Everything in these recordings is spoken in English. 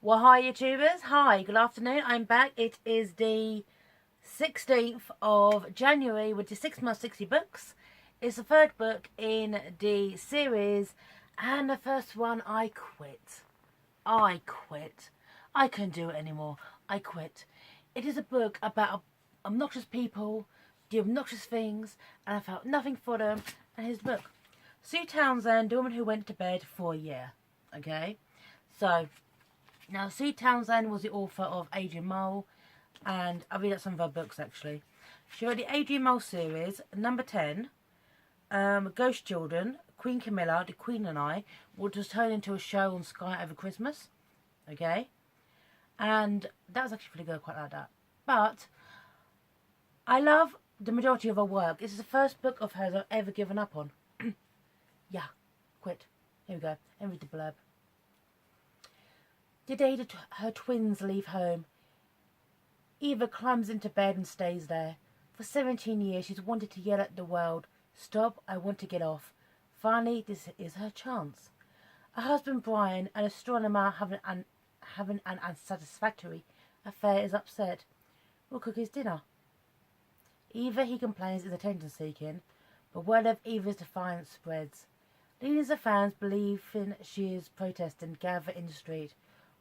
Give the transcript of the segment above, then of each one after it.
Well, hi YouTubers. Hi, good afternoon. I'm back. It is the 16th of January with the 6 months 60 books. It's the third book in the series and the first one I quit. I quit. I couldn't do it anymore. I quit. It is a book about obnoxious people, do obnoxious things, and I felt nothing for them. And here's the book. Sue Townsend, the woman who went to bed for a year. Okay? So, now, Sue Townsend was the author of Adrian Mole, and I read out some of her books actually. She wrote the Adrian Mole series, number 10, Ghost Children, Queen Camilla, The Queen and I, which was turned into a show on Sky over Christmas. Okay? And that was actually pretty good, I quite like that. But I love the majority of her work. This is the first book of hers I've ever given up on. Yeah, quit. Here we go. And read the blurb. The day that her twins leave home, Eva climbs into bed and stays there. For 17 years she's wanted to yell at the world, "Stop, I want to get off." Finally, this is her chance. Her husband Brian, an astronomer having an unsatisfactory affair, is upset. Will cook his dinner. Eva, he complains, is attention-seeking, but word of Eva's defiance spreads. Legions of fans believing she is protesting gather in the street,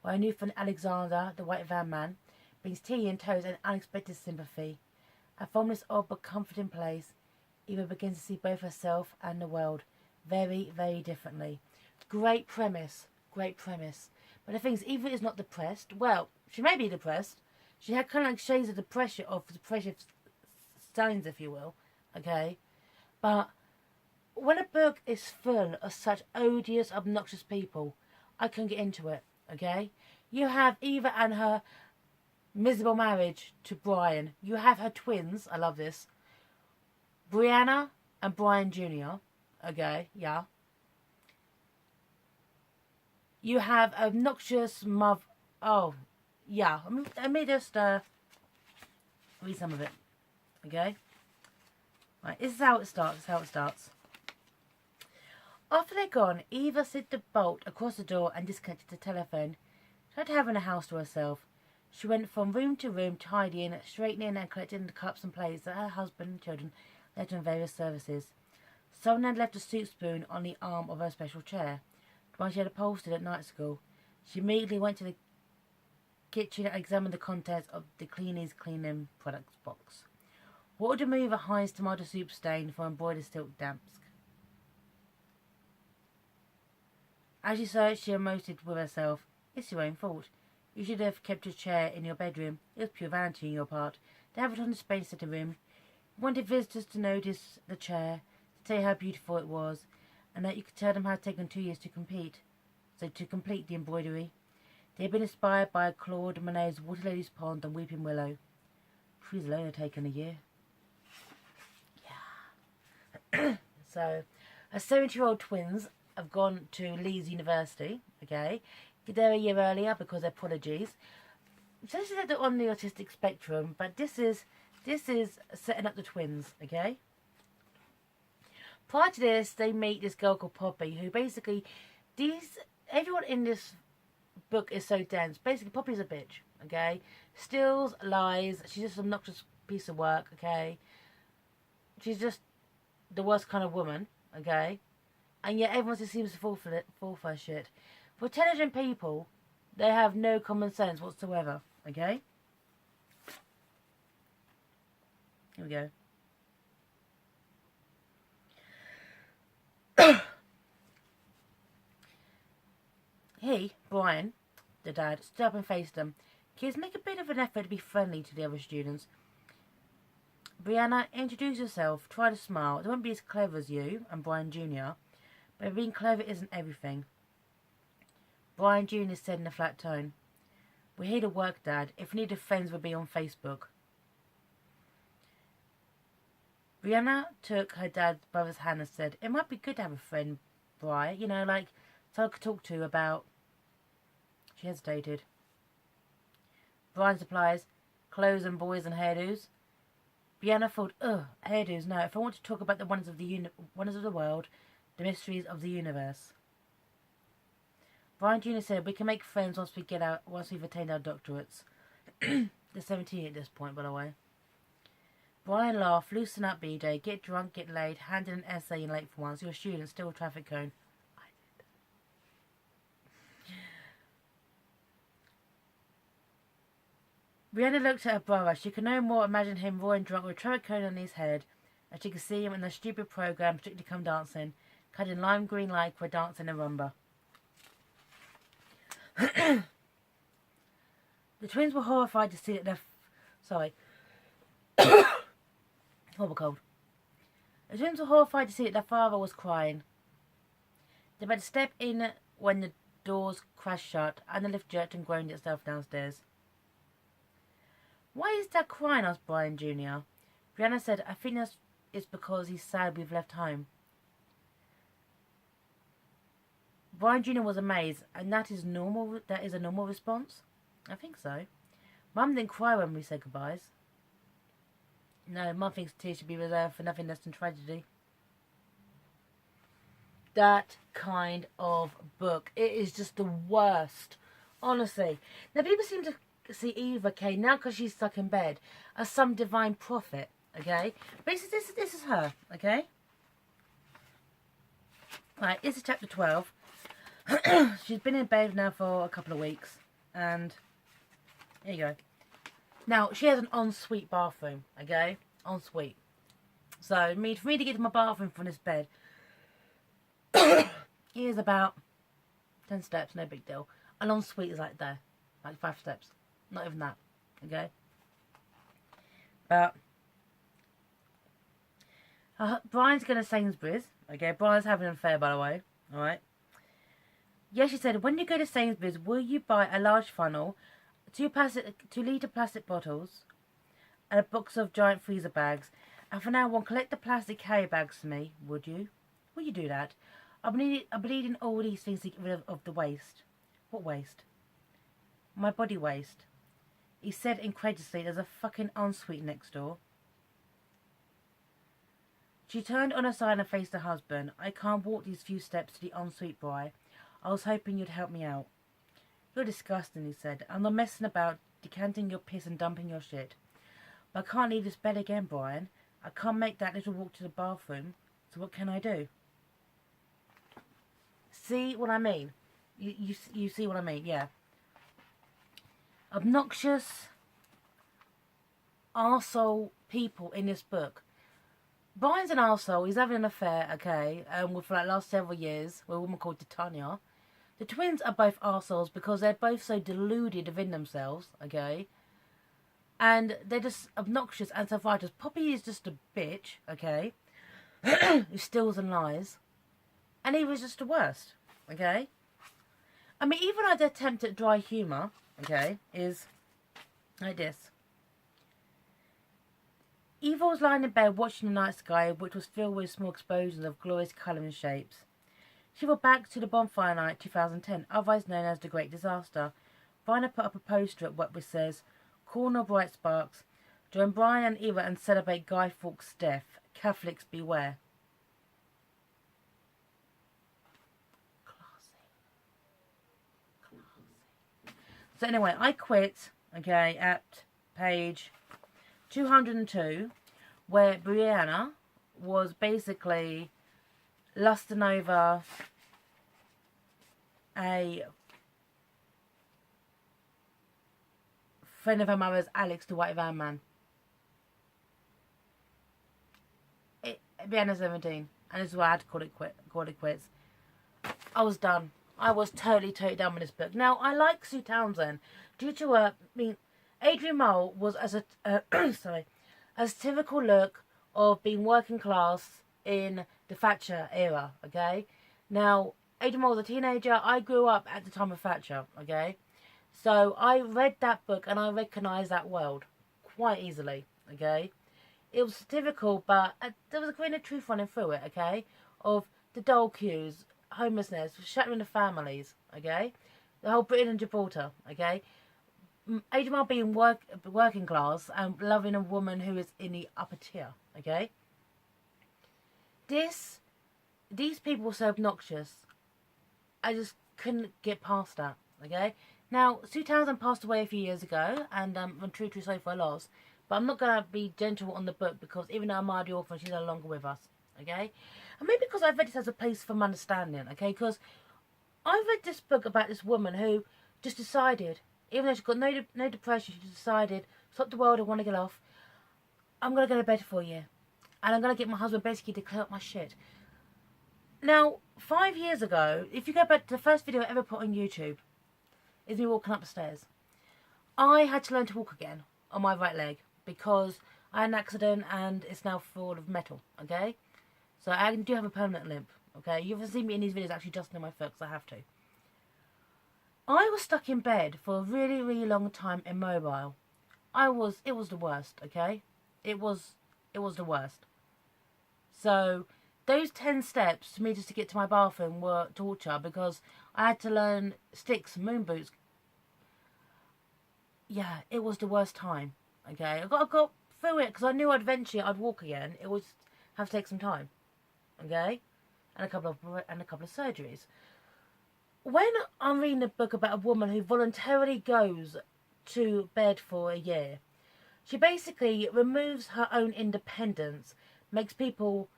while Newfound Alexander, the white van man, brings tea and toast and unexpected sympathy. And from this odd but comforting place, Eva begins to see both herself and the world very, very differently. Great premise, great premise. But the thing is, Eva is not depressed. Well, she may be depressed. She had kind of like shades of depression, signs, if you will. Okay? But when a book is full of such odious, obnoxious people, I couldn't get into it. Okay? You have Eva and her miserable marriage to Brian. You have her twins. I love this. Brianna and Brian Jr. Okay, yeah. You have obnoxious mother. Oh, yeah. Let me just read some of it. Okay? Right, this is how it starts. This is how it starts. After they're gone, Eva slid the bolt across the door and disconnected the telephone. She tried having a house to herself. She went from room to room, tidying, straightening and collecting the cups and plates that her husband and children left on various services. Someone had left a soup spoon on the arm of her special chair, the one she had upholstered at night school. She immediately went to the kitchen and examined the contents of the Cleanie's cleaning products box. What would remove a Heinz tomato soup stain from embroidered silk damask? As she searched, she emoted with herself. It's your own fault. You should have kept your chair in your bedroom. It was pure vanity on your part to have it on display instead of room. You wanted visitors to notice the chair, to tell you how beautiful it was, and that you could tell them how it had taken 2 years to complete the embroidery. They had been inspired by Claude Monet's Water Lily's Pond and Weeping Willow. Trees alone had taken a year. Yeah. So, her 70-year-old twins have gone to Leeds University, okay? They're a year earlier because they're prodigies. So this is on the autistic spectrum, but this is setting up the twins, okay? Prior to this, they meet this girl called Poppy, who basically, everyone in this book is so dense. Basically, Poppy's a bitch, okay? Steals, lies, she's just an obnoxious piece of work, okay? She's just the worst kind of woman, okay? And yet everyone just seems to fall for her shit. For intelligent people, they have no common sense whatsoever, okay? Here we go. He, Brian, the dad, stood up and faced them. Kids, make a bit of an effort to be friendly to the other students. Brianna, introduce yourself, try to smile. They won't be as clever as you and Brian Jr., but being clever isn't everything. Brian Jr. said in a flat tone, "We're here to work, Dad. If we needed friends, we'd be on Facebook." Brianna took her dad's brother's hand and said, "It might be good to have a friend, Bri. You know, like someone to talk to about..." She hesitated. Brian supplies clothes and boys and hairdos. Brianna thought, "Ugh, hairdos, no. If I want to talk about the wonders of the world, the mysteries of the universe." Brian Jr. said, we can make friends once we've attained our doctorates. They're 17 at this point, by the way. Brian laughed, loosen up, BJ, get drunk, get laid, hand in an essay in late for once, you're a student, still a traffic cone. I did. Brianna looked at her brother. She could no more imagine him roaring drunk with a traffic cone on his head, and she could see him in the stupid program, Strictly Come Dancing, cut in lime green lycra, dancing a rumba. The twins were horrified to see that their... Horrible cold. The twins were horrified to see that their father was crying. They had to step in when the doors crashed shut and the lift jerked and groaned itself downstairs. Why is Dad crying? Asked Brian Jr. Brianna said, I think it's because he's sad we've left home. Brian Jr. was amazed, and that is normal. That is a normal response? I think so. Mum didn't cry when we said goodbyes. No, Mum thinks tears should be reserved for nothing less than tragedy. That kind of book. It is just the worst. Honestly. Now, people seem to see Eva Kay, now because she's stuck in bed, as some divine prophet, okay? But this is her, okay? Right, this is chapter 12. She's been in bed now for a couple of weeks. And here you go. Now, she has an ensuite bathroom, okay? Ensuite. So, for me to get to my bathroom from this bed, here's about 10 steps, no big deal. An ensuite is like there. Like 5 steps. Not even that, okay? But, Brian's going to Sainsbury's, okay? Brian's having an affair, by the way, alright? Yeah, she said, when you go to Sainsbury's, will you buy a large funnel, 2-litre plastic bottles, and a box of giant freezer bags, and from now on, collect the plastic carry bags for me, would you? Will you do that? I'm bleeding all these things to get rid of the waste. What waste? My body waste. He said incredulously, there's a fucking ensuite next door. She turned on her side and faced her husband. I can't walk these few steps to the ensuite, Bri. I was hoping you'd help me out. You're disgusting, he said. I'm not messing about decanting your piss and dumping your shit. But I can't leave this bed again, Brian. I can't make that little walk to the bathroom. So what can I do? See what I mean? You see what I mean, yeah. Obnoxious arsehole people in this book. Brian's an arsehole. He's having an affair, okay, for like last several years with a woman called Titania. The twins are both arseholes because they're both so deluded within themselves, okay? And they're just obnoxious and self-righteous. Poppy is just a bitch, okay? Who steals and lies. And he was just the worst, okay? I mean, even like their attempt at dry humour, okay, is like this. Eva was lying in bed watching the night sky, which was filled with small explosions of glorious colour and shapes. She went back to the bonfire night 2010, otherwise known as the Great Disaster. Brian put up a poster at what which says, Corner Bright Sparks, join Brian and Eva and celebrate Guy Fawkes' death. Catholics beware. Classy. So anyway, I quit, okay, at page 202, where Brianna was basically lusting over a friend of her mother's, Alex, the White Van Man. Brianna's 17, and this is why I had to call it quits. I was done. I was totally done with this book. Now, I like Sue Townsend due to her. I mean, Adrian Mole was as a typical look of being working class in the Thatcher era. Okay, now Adrian Mole was a teenager. I grew up at the time of Thatcher. Okay, so I read that book and I recognised that world quite easily. Okay, it was typical, but there was a grain of truth running through it. Okay, of the dole queues, homelessness, shattering the families. Okay, the whole Britain and Gibraltar. Okay. Adrian Mole being working class and loving a woman who is in the upper tier, okay? These people were so obnoxious. couldn't get past that. Okay. Now, Sue Townsend passed away a few years ago, and I'm truly sorry for her loss. But I'm not gonna be gentle on the book because even though I'm the orphan, she's no longer with us. Okay. And maybe because I've read this as a place for understanding. Okay. Because I read this book about this woman who just decided, even though she's got no depression, she just decided, stop the world, I want to get off. I'm going to go to bed for a year. And I'm going to get my husband basically to clear up my shit. Now, 5 years ago, if you go back to the first video I ever put on YouTube, is me walking up the stairs. I had to learn to walk again on my right leg because I had an accident and it's now full of metal, okay? So I do have a permanent limp, okay? You haven't seen me in these videos actually adjusting my foot because I have to. I was stuck in bed for a really, really long time immobile. It was the worst, okay? It was the worst. So those 10 steps to me just to get to my bathroom were torture because I had to learn sticks and moon boots. Yeah, it was the worst time, okay? I got through it because I knew eventually I'd walk again. It would have to take some time, okay? And a couple of surgeries. When I'm reading a book about a woman who voluntarily goes to bed for a year, she basically removes her own independence, makes people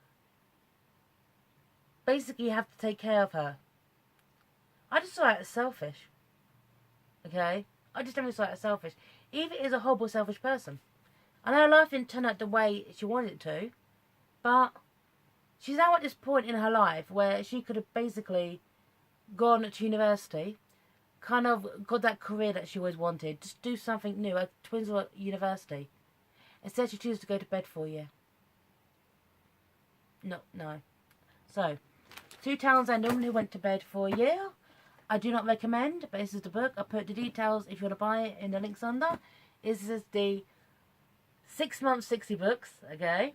basically have to take care of her. I just saw it as selfish. Okay? I just never saw it as selfish. Eva is a horrible, selfish person. I know her life didn't turn out the way she wanted it to, but she's now at this point in her life where she could have basically gone to university, kind of got that career that she always wanted, just do something new at Twinsville University. Instead she chooses to go to bed for a year. No. So, Sue Townsend, a woman who went to bed for a year. I do not recommend, but this is the book. I put the details, if you want to buy it, in the links under. This is the 6 months, 60 books, okay?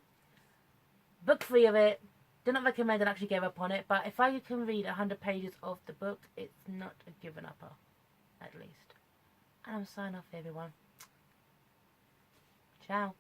Book 3 of it. Do not recommend and actually give up on it, but if I can read 100 pages of the book, it's not a given upper, at least. And I'm signing off, everyone. Ciao.